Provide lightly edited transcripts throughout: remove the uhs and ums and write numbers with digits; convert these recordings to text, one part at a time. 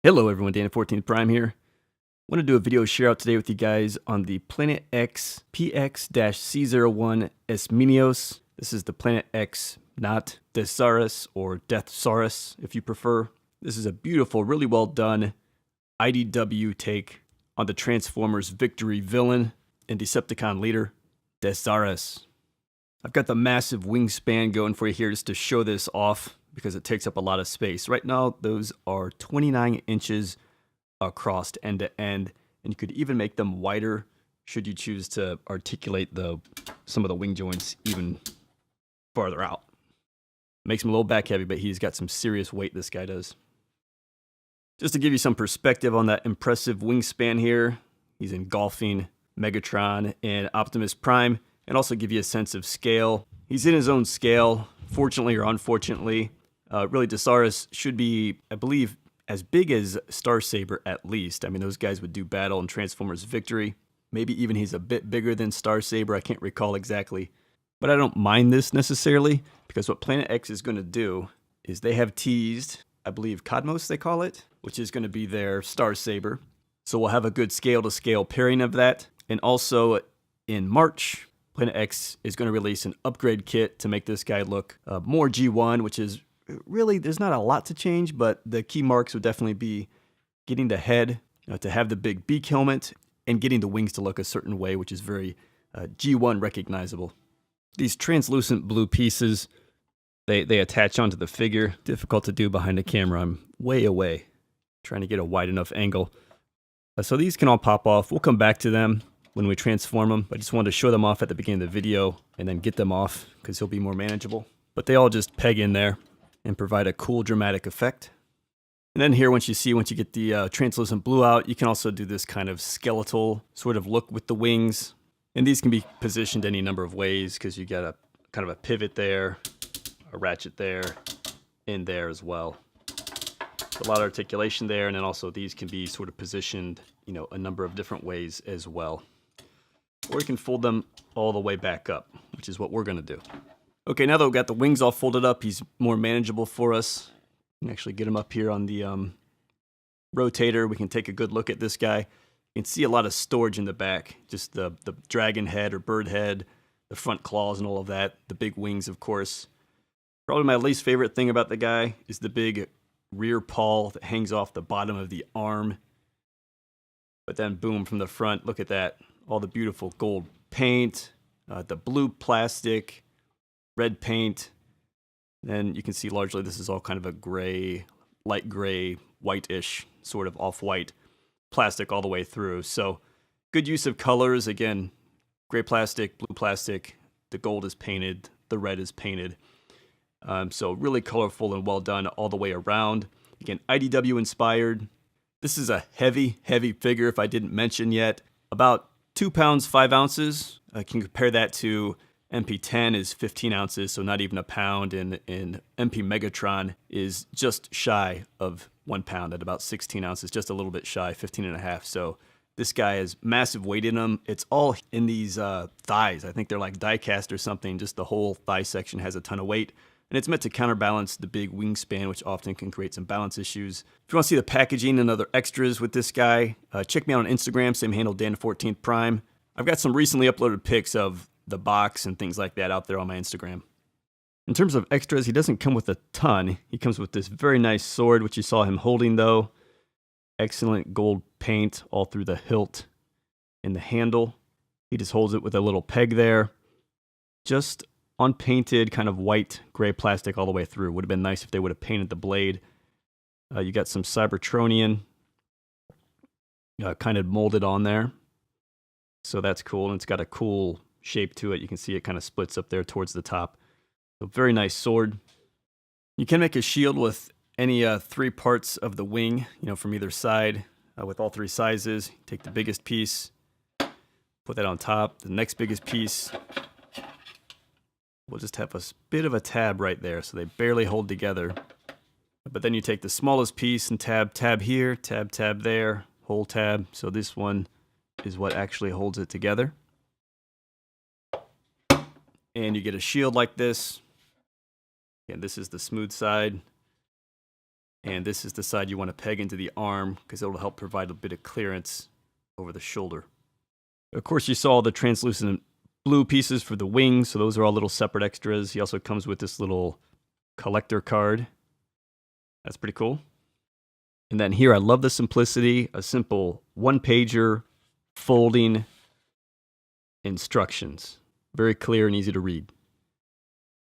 Hello everyone, Dan 14th Prime here. I want to do a video share out today with you guys on the Planet X PX-C01 Ismenios. This is the Planet X, not Deszaras or Deathsauras if you prefer. This is a beautiful, really well done IDW take on the Transformers victory villain and Decepticon leader, Deszaras. I've got the massive wingspan going for you here just to show this off, because it takes up a lot of space. Right now, those are 29 inches across end to end, and you could even make them wider should you choose to articulate some of the wing joints even farther out. Makes him a little back heavy, but he's got some serious weight, this guy does. Just to give you some perspective on that impressive wingspan here, he's engulfing Megatron and Optimus Prime, and also give you a sense of scale. He's in his own scale, fortunately or unfortunately. Really, Deszaras should be, I believe, as big as Starsaber at least. I mean, those guys would do battle in Transformers Victory. Maybe even he's a bit bigger than Starsaber. I can't recall exactly. But I don't mind this necessarily, because what Planet X is going to do is they have teased, I believe, Cosmos they call it, which is going to be their Starsaber. So we'll have a good scale-to-scale pairing of that. And also in March, Planet X is going to release an upgrade kit to make this guy look more G1, which is really, there's not a lot to change, but the key marks would definitely be getting the head to have the big beak helmet and getting the wings to look a certain way, which is very G1 recognizable. These translucent blue pieces, they attach onto the figure. Difficult to do behind the camera. I'm way away, trying to get a wide enough angle. So these can all pop off. We'll come back to them when we transform them. I just wanted to show them off at the beginning of the video and then get them off because he'll be more manageable. But they all just peg in there and provide a cool dramatic effect. And then here, once you get the translucent blue out, you can also do this kind of skeletal sort of look with the wings. And these can be positioned any number of ways, because you got a kind of a pivot there, a ratchet there, in there as well. A lot of articulation there, and then also these can be sort of positioned, a number of different ways as well. Or you can fold them all the way back up, which is what we're going to do. Okay, now that we've got the wings all folded up, he's more manageable for us. We can actually get him up here on the rotator. We can take a good look at this guy. You can see a lot of storage in the back. Just the dragon head or bird head, the front claws and all of that. The big wings, of course. Probably my least favorite thing about the guy is the big rear paw that hangs off the bottom of the arm. But then, boom, from the front, look at that. All the beautiful gold paint, the blue plastic, red paint. Then you can see largely this is all kind of a gray, light gray, whitish, sort of off-white plastic all the way through. So good use of colors. Again, gray plastic, blue plastic, the gold is painted, the red is painted. So really colorful and well done all the way around. Again, IDW inspired. This is a heavy, heavy figure, if I didn't mention yet. About 2 pounds, 5 ounces. I can compare that to MP10 is 15 ounces, so not even a pound, and MP Megatron is just shy of 1 pound at about 16 ounces, just a little bit shy, 15 and a half. So this guy has massive weight in him. It's all in these thighs. I think they're like die cast or something. Just the whole thigh section has a ton of weight, and it's meant to counterbalance the big wingspan, which often can create some balance issues. If you want to see the packaging and other extras with this guy, check me out on Instagram, same handle, Dan 14th Prime. I've got some recently uploaded pics of the box and things like that out there on my Instagram. In terms of extras, he doesn't come with a ton. He comes with this very nice sword, which you saw him holding though. Excellent gold paint all through the hilt and the handle. He just holds it with a little peg there. Just unpainted kind of white gray plastic all the way through. Would have been nice if they would have painted the blade. You got some Cybertronian kind of molded on there. So that's cool, and it's got a cool shape to it. You can see it kind of splits up there towards the top. So very nice sword. You can make a shield with any 3 parts of the wing, from either side, with all 3 sizes. Take the biggest piece, put that on top. The next biggest piece, we'll just have a bit of a tab right there, so they barely hold together. But then you take the smallest piece and tab here, tab there, whole tab. So this one is what actually holds it together. And you get a shield like this. Again, this is the smooth side. And this is the side you want to peg into the arm because it'll help provide a bit of clearance over the shoulder. Of course, you saw the translucent blue pieces for the wings, so those are all little separate extras. He also comes with this little collector card. That's pretty cool. And then here, I love the simplicity, a simple one-pager folding instructions. Very clear and easy to read.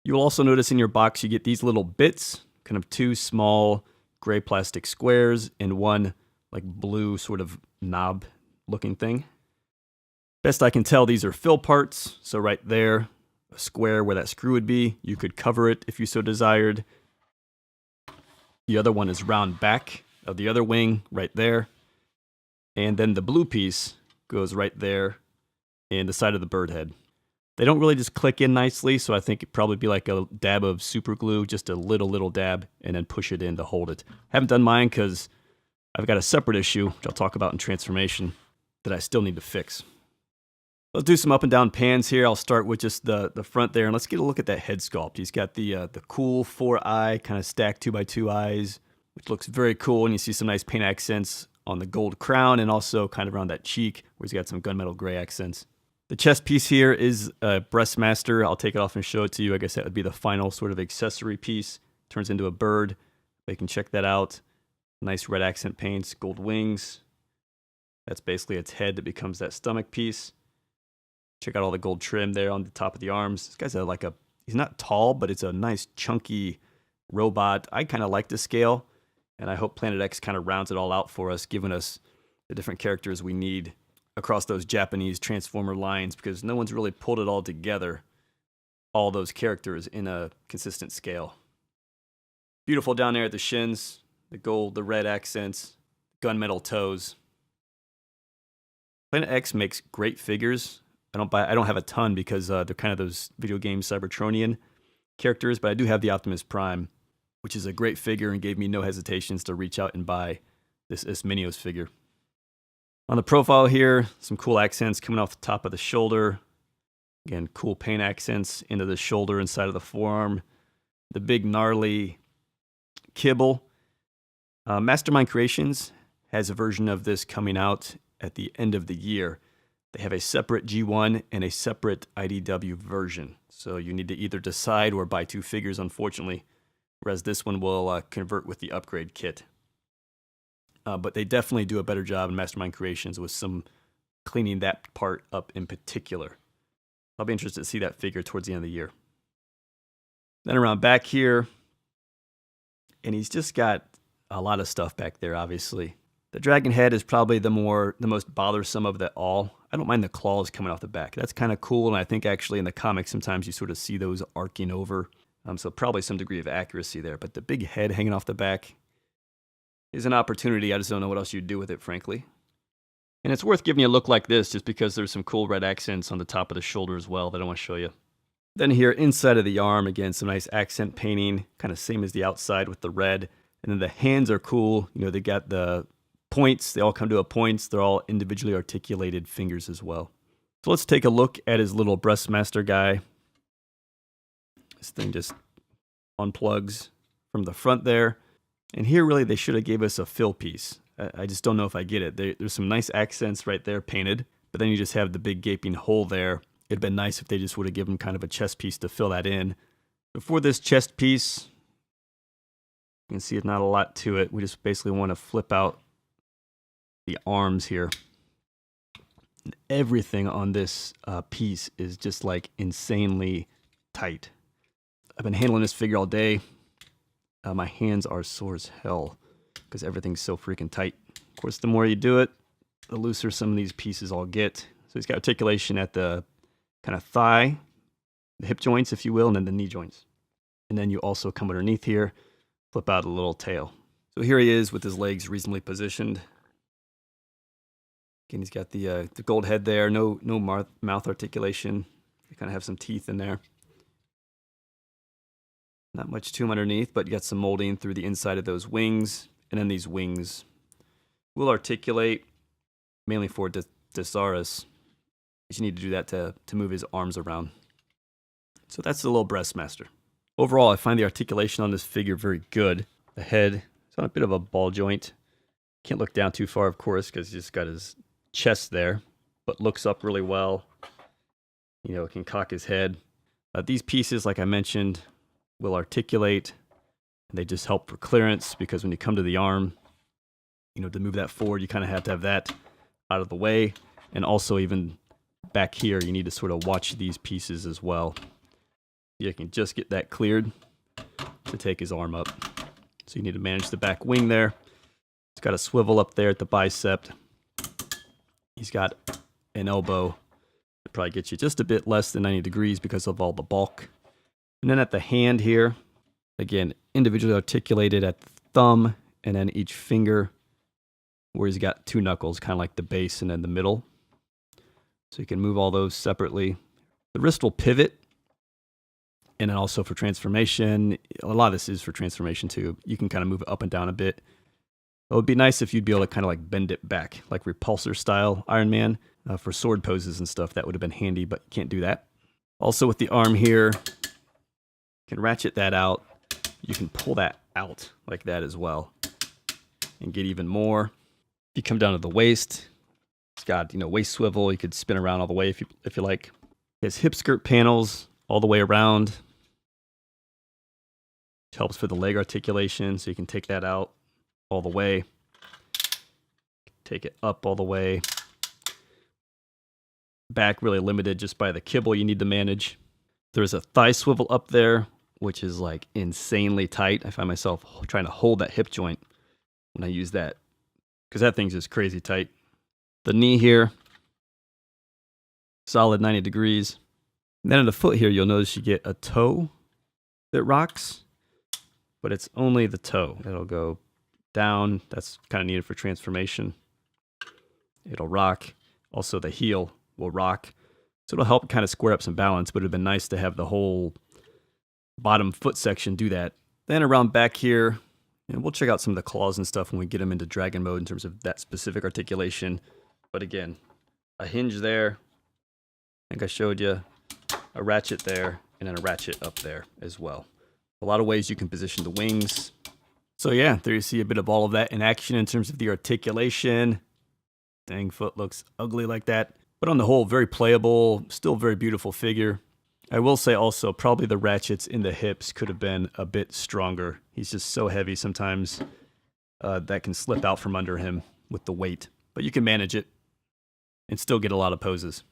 You'll also notice in your box you get these little bits, kind of two small gray plastic squares and one like blue sort of knob looking thing. Best I can tell, these are fill parts. So right there, a square where that screw would be, you could cover it if you so desired. The other one is round back of the other wing right there. And then the blue piece goes right there in the side of the bird head. They don't really just click in nicely, so I think it'd probably be like a dab of super glue, just a little dab, and then push it in to hold it. Haven't done mine because I've got a separate issue, which I'll talk about in transformation, that I still need to fix. Let's do some up and down pans here. I'll start with just the front there, and let's get a look at that head sculpt. He's got the cool 4-eye, kind of stacked 2x2 eyes, which looks very cool, and you see some nice paint accents on the gold crown and also kind of around that cheek, where he's got some gunmetal gray accents. The chest piece here is a breastmaster. I'll take it off and show it to you. I guess that would be the final sort of accessory piece. Turns into a bird. You can check that out. Nice red accent paints, gold wings. That's basically its head that becomes that stomach piece. Check out all the gold trim there on the top of the arms. This guy's he's not tall, but it's a nice chunky robot. I kind of like the scale, and I hope Planet X kind of rounds it all out for us, giving us the different characters we need across those Japanese Transformer lines, because no one's really pulled it all together, all those characters in a consistent scale. Beautiful down there at the shins, the gold, the red accents, gunmetal toes. Planet X makes great figures. I don't have a ton because they're kind of those video game Cybertronian characters, but I do have the Optimus Prime, which is a great figure and gave me no hesitations to reach out and buy this Ismenios figure. On the profile here, some cool accents coming off the top of the shoulder. Again, cool paint accents into the shoulder and side of the forearm. The big gnarly kibble. Mastermind Creations has a version of this coming out at the end of the year. They have a separate G1 and a separate IDW version. So you need to either decide or buy two figures, unfortunately. Whereas this one will convert with the upgrade kit. But they definitely do a better job in Mastermind Creations with some cleaning that part up in particular. I'll be interested to see that figure towards the end of the year. Then around back here, and he's just got a lot of stuff back there, obviously. The dragon head is probably the most bothersome of that all. I don't mind the claws coming off the back. That's kind of cool, and I think actually in the comics sometimes you sort of see those arcing over. So probably some degree of accuracy there. But the big head hanging off the back is an opportunity. I just don't know what else you'd do with it, frankly. And it's worth giving you a look like this just because there's some cool red accents on the top of the shoulder as well that I want to show you. Then here inside of the arm, again, some nice accent painting, kind of same as the outside with the red. And then the hands are cool. You know, they got the points. They all come to a points. They're all individually articulated fingers as well. So let's take a look at his little breastmaster guy. This thing just unplugs from the front there. And here, really, they should have gave us a fill piece. I just don't know if I get it. There's some nice accents right there painted, but then you just have the big gaping hole there. It'd been nice if they just would have given kind of a chest piece to fill that in. Before this chest piece, you can see it's not a lot to it. We just basically want to flip out the arms here. And everything on this piece is just like insanely tight. I've been handling this figure all day. My hands are sore as hell because everything's so freaking tight. Of course, the more you do it, the looser some of these pieces all get. So he's got articulation at the kind of thigh, the hip joints, if you will, and then the knee joints. And then you also come underneath here, flip out a little tail. So here he is with his legs reasonably positioned. Again, he's got the gold head there, no mouth articulation. They kind of have some teeth in there. Not much to him underneath, but you got some molding through the inside of those wings. And then these wings will articulate, mainly for Deszaras. You need to do that to move his arms around. So that's the little breastmaster. Overall, I find the articulation on this figure very good. The head It's on a bit of a ball joint. Can't look down too far, of course, because he's just got his chest there, but looks up really well. You know, can cock his head. These pieces, like I mentioned, will articulate. And they just help for clearance, because when you come to the arm, you know, to move that forward, you kind of have to have that out of the way. And also even back here, you need to sort of watch these pieces as well. You can just get that cleared to take his arm up. So you need to manage the back wing there. It's got a swivel up there at the bicep. He's got an elbow that probably gets you just a bit less than 90 degrees because of all the bulk. And then at the hand here, again, individually articulated at the thumb and then each finger, where he's got two knuckles, kind of like the base and then the middle. So you can move all those separately. The wrist will pivot. And then also for transformation, a lot of this is for transformation too. You can kind of move it up and down a bit. It would be nice if you'd be able to kind of like bend it back, like repulsor style Iron Man. For sword poses and stuff, that would have been handy, but you can't do that. Also with the arm here, you can ratchet that out. You can pull that out like that as well and get even more. If you come down to the waist, it's got, you know, waist swivel. You could spin around all the way if you like. It has hip skirt panels all the way around. Which helps for the leg articulation, so you can take that out all the way. Take it up all the way. Back really limited just by the kibble you need to manage. There's a thigh swivel up there, which is like insanely tight. I find myself trying to hold that hip joint when I use that, because that thing's just crazy tight. The knee here, solid 90 degrees. And then at the foot here, you'll notice you get a toe that rocks, but it's only the toe. It'll go down. That's kind of needed for transformation. It'll rock. Also, the heel will rock. So it'll help kind of square up some balance, but it'd been nice to have the whole bottom foot section do that. Then around back here, and we'll check out some of the claws and stuff when we get them into dragon mode in terms of that specific articulation. But again, a hinge there. I think I showed you a ratchet there, and then a ratchet up there as well. A lot of ways you can position the wings. So yeah, there you see a bit of all of that in action in terms of the articulation. Dang, foot looks ugly like that. But on the whole, very playable, still very beautiful figure. I will say also, probably the ratchets in the hips could have been a bit stronger. He's just so heavy sometimes that can slip out from under him with the weight. But you can manage it and still get a lot of poses.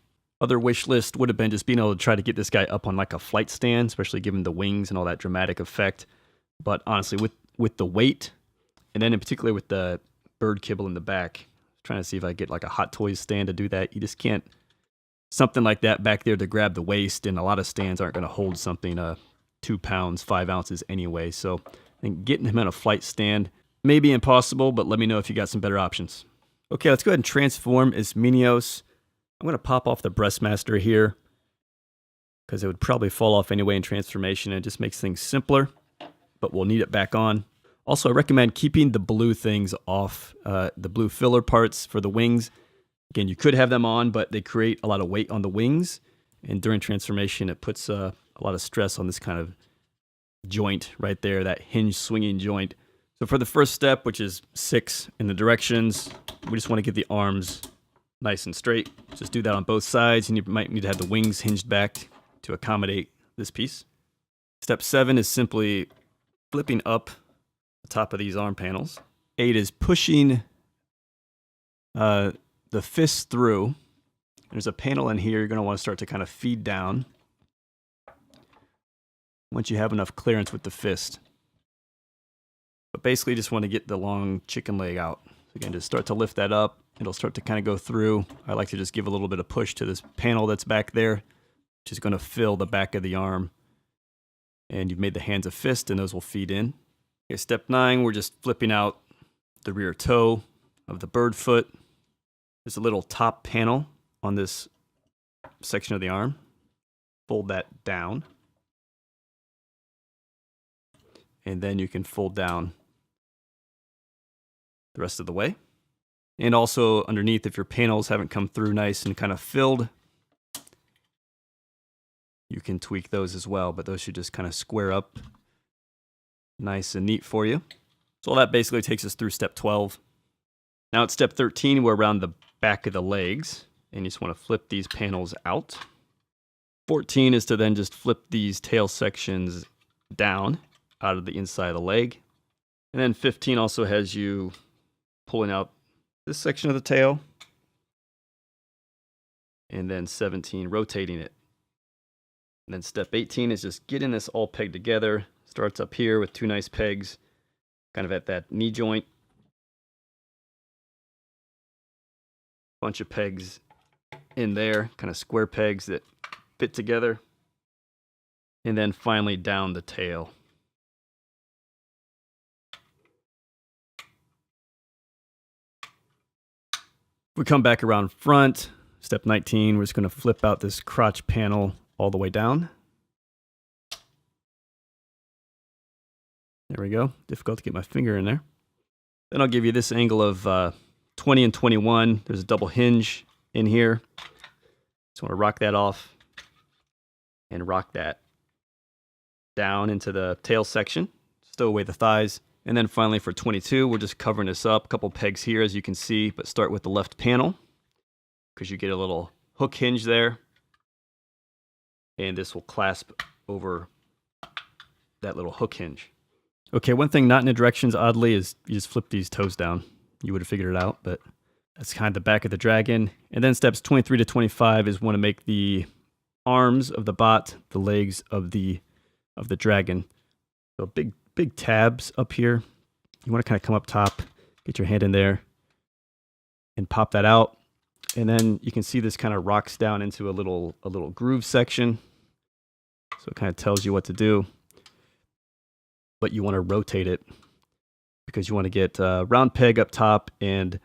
Other wish list would have been just being able to try to get this guy up on like a flight stand, especially given the wings and all that dramatic effect. But honestly, with the weight, and then in particular with the bird kibble in the back, trying to see if I get like a Hot Toys stand to do that. You just can't, something like that back there to grab the waist, and a lot of stands aren't going to hold something 2 pounds, 5 ounces anyway. So I think getting him on a flight stand may be impossible, but let me know if you got some better options. Okay, let's go ahead and transform Ismenios. I'm going to pop off the Breastmaster here because it would probably fall off anyway in transformation, and it just makes things simpler, but we'll need it back on. Also, I recommend keeping the blue things off, the blue filler parts for the wings. Again, you could have them on, but they create a lot of weight on the wings, and during transformation, it puts a lot of stress on this kind of joint right there, that hinge swinging joint. So for the first step, which is 6 in the directions, we just want to get the arms nice and straight. Just do that on both sides, and you might need to have the wings hinged back to accommodate this piece. Step 7 is simply flipping up the top of these arm panels. 8 is pushing the fist through. There's a panel in here you're going to want to start to kind of feed down once you have enough clearance with the fist. But basically just want to get the long chicken leg out. So again, just start to lift that up. It'll start to kind of go through. I like to just give a little bit of push to this panel that's back there, which is going to fill the back of the arm. And you've made the hands a fist, and those will feed in. Okay, step 9, we're just flipping out the rear toe of the bird foot. There's a little top panel on this section of the arm. Fold that down. And then you can fold down the rest of the way. And also underneath, if your panels haven't come through nice and kind of filled, you can tweak those as well, but those should just kind of square up nice and neat for you. So all that basically takes us through step 12. Now it's step 13, we're around the back of the legs, and you just want to flip these panels out. 14 is to then just flip these tail sections down out of the inside of the leg. And then 15 also has you pulling out this section of the tail. And then 17, rotating it. And then step 18 is just getting this all pegged together. Starts up here with 2 nice pegs, kind of at that knee joint. Bunch of pegs in there, kind of square pegs that fit together. And then finally down the tail. If we come back around front, step 19, we're just going to flip out this crotch panel all the way down. There we go. Difficult to get my finger in there. Then I'll give you this angle of 20 and 21. There's a double hinge in here. Just want to rock that off and rock that down into the tail section. Stow away the thighs. And then finally for 22, we're just covering this up. A couple pegs here, as you can see, but start with the left panel because you get a little hook hinge there. And this will clasp over that little hook hinge. Okay, one thing not in the directions, oddly, is you just flip these toes down. You would have figured it out, but that's kind of the back of the dragon. And then steps 23 to 25 is want to make the arms of the bot the legs of the dragon. So big tabs up here. You want to kind of come up top, get your hand in there, and pop that out. And then you can see this kind of rocks down into a little groove section. So it kind of tells you what to do. But you want to rotate it because you want to get a round peg up top and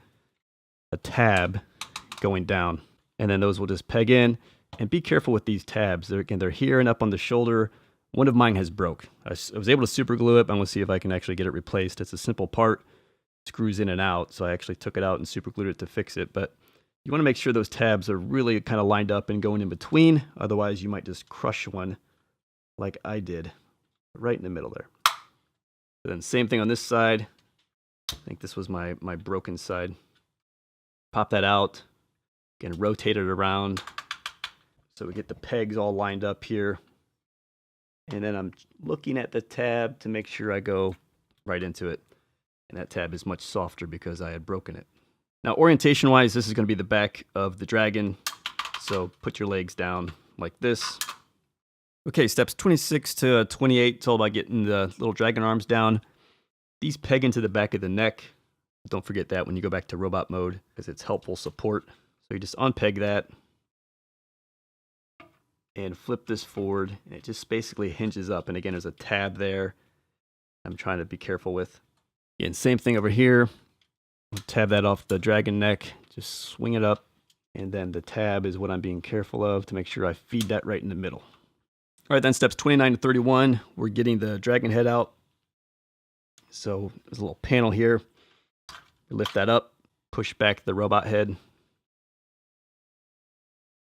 a tab going down. And then those will just peg in. And be careful with these tabs. They're here and up on the shoulder. One of mine has broke. I was able to super glue it, but I'm going to see if I can actually get it replaced. It's a simple part. It screws in and out. So I actually took it out and super glued it to fix it. But you want to make sure those tabs are really kind of lined up and going in between. Otherwise, you might just crush one like I did right in the middle there. And then same thing on this side. I think this was my broken side. Pop that out. Again, rotate it around. So we get the pegs all lined up here. And then I'm looking at the tab to make sure I go right into it. And that tab is much softer because I had broken it. Now, orientation-wise, this is going to be the back of the dragon. So put your legs down like this. Okay, steps 26 to 28. It's all about getting the little dragon arms down. These peg into the back of the neck. Don't forget that when you go back to robot mode because it's helpful support. So you just unpeg that and flip this forward. And it just basically hinges up. And again, there's a tab there I'm trying to be careful with. Again, same thing over here. Tab that off the dragon neck. Just swing it up. And then the tab is what I'm being careful of to make sure I feed that right in the middle. All right, then steps 29 to 31, we're getting the dragon head out. So there's a little panel here. Lift that up, push back the robot head.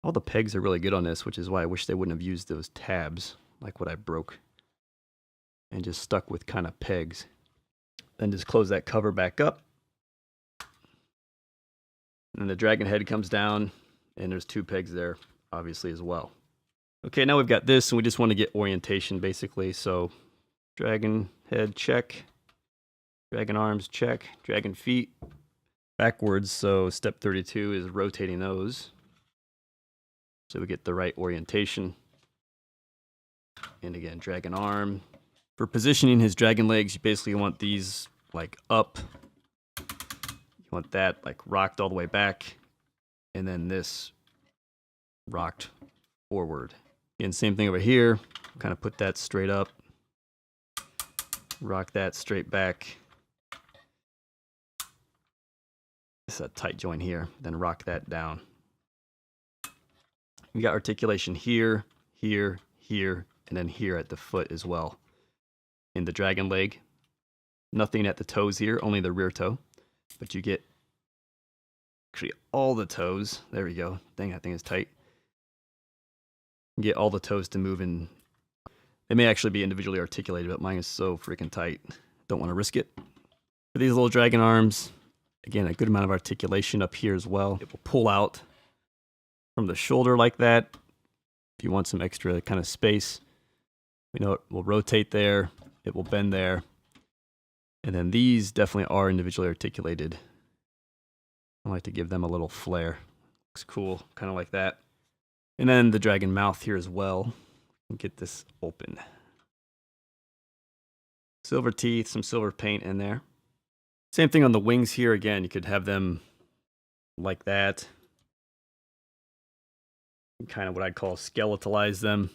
All the pegs are really good on this, which is why I wish they wouldn't have used those tabs like what I broke. And just stuck with kind of pegs. Then just close that cover back up. And the dragon head comes down, and there's 2 pegs there, obviously, as well. Okay, now we've got this, and we just want to get orientation, basically. So, dragon head, check. Dragon arms, check. Dragon feet, backwards. So, step 32 is rotating those. So we get the right orientation. And again, dragon arm. For positioning his dragon legs, you basically want these, like, up. You want that, like, rocked all the way back. And then this rocked forward. Again, same thing over here. Kind of put that straight up. Rock that straight back. It's a tight joint here. Then rock that down. We got articulation here, here, here, and then here at the foot as well. In the dragon leg. Nothing at the toes here, only the rear toe. But you get actually all the toes. There we go. Dang, that thing is tight. Get all the toes to move in. They may actually be individually articulated, but mine is so freaking tight. Don't want to risk it. For these little dragon arms, again, a good amount of articulation up here as well. It will pull out from the shoulder like that. If you want some extra kind of space, we know it will rotate there. It will bend there. And then these definitely are individually articulated. I like to give them a little flair. Looks cool, kind of like that. And then the dragon mouth here as well. Get this open. Silver teeth, some silver paint in there. Same thing on the wings here. Again, you could have them like that. Kind of what I'd call skeletalize them.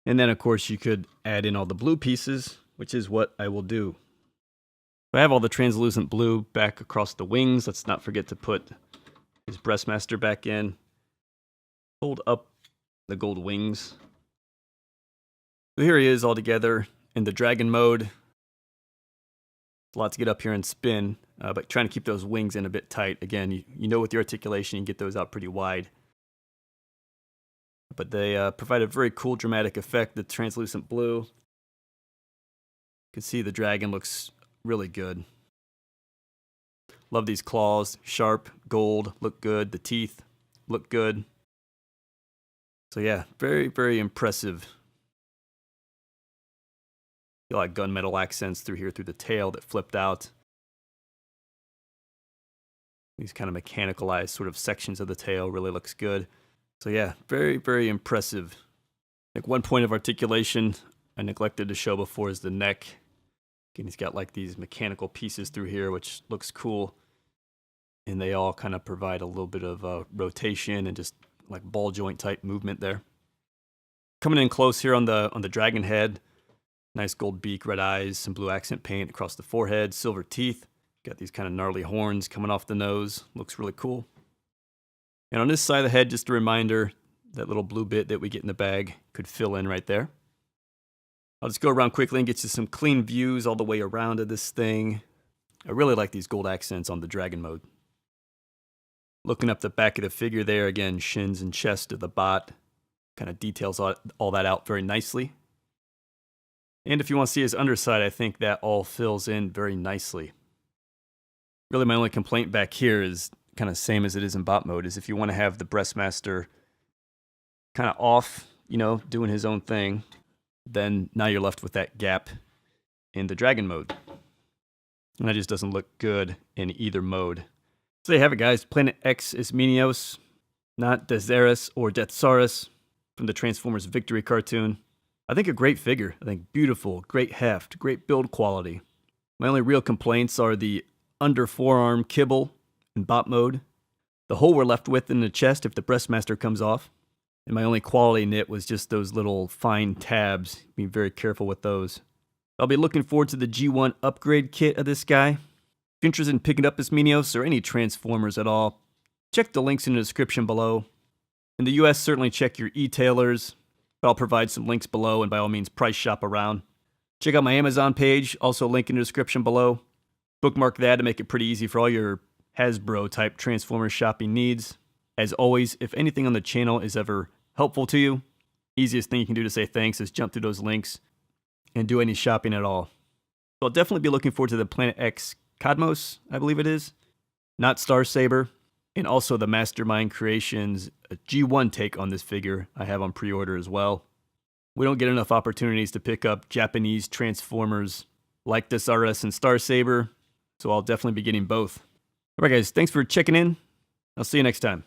And then, of course, you could add in all the blue pieces, which is what I will do. I have all the translucent blue back across the wings. Let's not forget to put his breastmaster back in. Hold up the gold wings. So here he is all together in the dragon mode. A lot to get up here and spin, but trying to keep those wings in a bit tight. Again, you know with your articulation, you get those out pretty wide. But they provide a very cool dramatic effect, the translucent blue. You can see the dragon looks really good. Love these claws, sharp, gold, look good. The teeth look good. So yeah, very, very impressive. Feel like gunmetal accents through here, through the tail that flipped out. These kind of mechanicalized sort of sections of the tail really looks good. So yeah, very, very impressive. Like one point of articulation I neglected to show before is the neck. Again, he's got like these mechanical pieces through here, which looks cool. And they all kind of provide a little bit of rotation and just like ball joint type movement there. Coming in close here on the dragon head. Nice gold beak, red eyes, some blue accent paint across the forehead, silver teeth. Got these kind of gnarly horns coming off the nose. Looks really cool. And on this side of the head, just a reminder, that little blue bit that we get in the bag could fill in right there. I'll just go around quickly and get you some clean views all the way around of this thing. I really like these gold accents on the dragon mode. Looking up the back of the figure there, again, shins and chest of the bot. Kind of details all that out very nicely. And if you want to see his underside, I think that all fills in very nicely. Really my only complaint back here is kind of same as it is in bot mode, is if you want to have the breastmaster kind of off, you know, doing his own thing, then now you're left with that gap in the dragon mode. And that just doesn't look good in either mode. So there you have it, guys. Planet X Ismenios, not Deszaras or Deathsauras from the Transformers Victory cartoon. I think a great figure. I think beautiful, great heft, great build quality. My only real complaints are the under forearm kibble in bot mode, the hole we're left with in the chest if the breastmaster comes off, and my only quality nit was just those little fine tabs. Be very careful with those. I'll be looking forward to the G1 upgrade kit of this guy. If you're interested in picking up Ismenios or any Transformers at all, check the links in the description below. In the US, certainly check your e-tailers. But I'll provide some links below, and by all means, price shop around. Check out my Amazon page, also link in the description below. Bookmark that to make it pretty easy for all your Hasbro-type Transformers shopping needs. As always, if anything on the channel is ever helpful to you, easiest thing you can do to say thanks is jump through those links and do any shopping at all. So I'll definitely be looking forward to the Planet X Cosmos, I believe it is, not Star Saber, and also the Mastermind Creations G1 take on this figure I have on pre-order as well. We don't get enough opportunities to pick up Japanese Transformers like Deszaras and Star Saber, so I'll definitely be getting both. Alright guys, thanks for checking in. I'll see you next time.